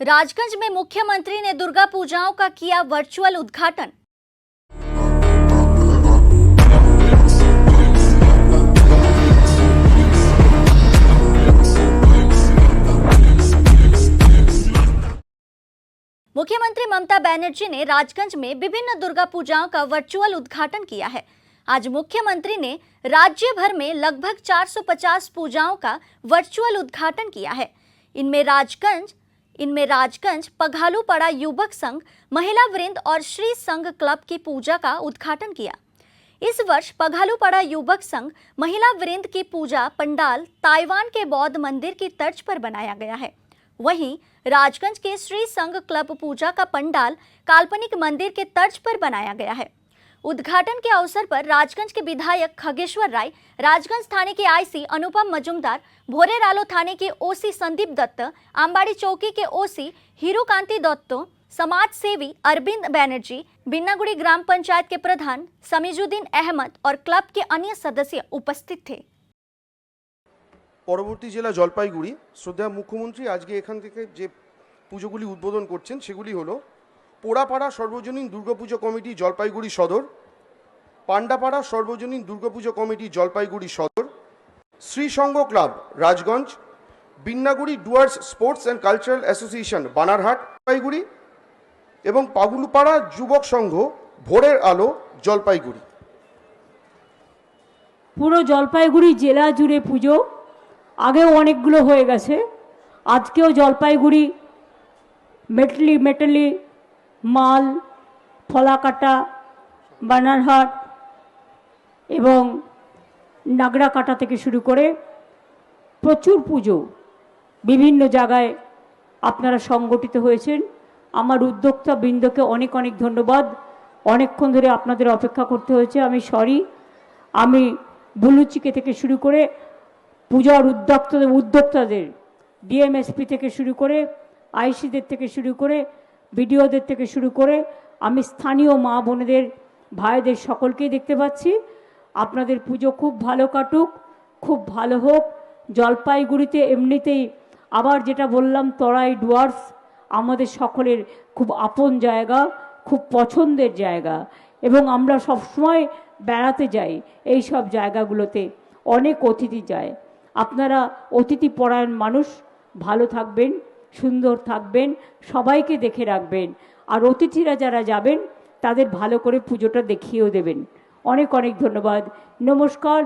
राजगंज में मुख्यमंत्री ने दुर्गा पूजाओं का किया वर्चुअल उद्घाटन। मुख्यमंत्री ममता बनर्जी ने राजगंज में विभिन्न दुर्गा पूजाओं का वर्चुअल उद्घाटन किया है। आज मुख्यमंत्री ने राज्य भर में लगभग 450 पूजाओं का वर्चुअल उद्घाटन किया है। इनमें राजगंज पघालूपड़ा युवक संघ, महिला वृंद और श्री संघ क्लब की पूजा का उद्घाटन किया। इस वर्ष पघालूपड़ा युवक संघ, महिला वृंद की पूजा पंडाल ताइवान के बौद्ध मंदिर की तर्ज पर बनाया गया है। वहीं राजगंज के श्री संघ क्लब पूजा का पंडाल काल्पनिक मंदिर के तर्ज पर बनाया गया है। उद्घाटन के अवसर पर राजगंज के विधायक खगेश्वर राय, राजगंज थाने के आईसी अनुपम मजुमदार, भोरेरालो थाने के ओसी संदीप दत्त, आंबाड़ी चौकी के ओसी हीरोकांति दत्त, समाज सेवी अरविंद बैनर्जी, बिन्नागुड़ी ग्राम पंचायत के प्रधान समीजुद्दीन अहमद और क्लब के अन्य सदस्य उपस्थित थे। পরবর্তী জেলা জলপাইগুড়ি। শ্রদ্ধেয় মুখ্যমন্ত্রী আজকে এখান থেকে যে পুজোগুলি উদ্বোধন করছেন সেগুলি হলো পোড়াপাড়া সর্বজনীন দুর্গাপুজো কমিটি জলপাইগুড়ি সদর, পান্ডাপাড়া সর্বজনীন Durga Puja committee Jalpaiguri Sadar, Srisangha club Rajganj, Binnaguri Dooars sports and cultural association Banarhat Jalpaiguri এবং পাগুলুপাড়া যুবক সংঘ ভোরের আলো জলপাইগুড়ি। পুরো জলপাইগুড়ি জেলা জুড়ে পুজো আগেও অনেকগুলো হয়ে গেছে। আজকেও জলপাইগুড়ি মেটালি মাল, ফলাকাটা, বানারহাট এবং নাগরাকাটা থেকে শুরু করে প্রচুর পুজো বিভিন্ন জায়গায় আপনারা সংগঠিত হয়েছেন। আমার উদ্যোক্তা বৃন্দকে অনেক অনেক ধন্যবাদ। অনেকক্ষণ ধরে আপনাদের অপেক্ষা করতে হয়েছে, আমি সরি। আমি বুলুচিকে থেকে শুরু করে পূজার উদ্যোক্তাদের ডিএমএসপি থেকে শুরু করে আইসিদের থেকে শুরু করে বিডিওদের থেকে শুরু করে আমি স্থানীয় মা বোনেদের ভাইদের সকলকেই দেখতে পাচ্ছি। আপনাদের পুজো খুব ভালো কাটুক, খুব ভালো হোক। জলপাইগুড়িতে এমনিতেই আবার যেটা বললাম, তরাই ডুয়ার্স আমাদের সকলের খুব আপন জায়গা, খুব পছন্দের জায়গা এবং আমরা সবসময় বেড়াতে যাই এই সব জায়গাগুলোতে। অনেক অতিথি যায়। আপনারা অতিথি পরায়ণ মানুষ, ভালো থাকবেন, সুন্দর থাকবেন, সবাইকে দেখে রাখবেন। আর অতিথিরা যারা যাবেন তাদের ভালো করে পুজোটা দেখিয়েও দেবেন। অনেক অনেক ধন্যবাদ। নমস্কার।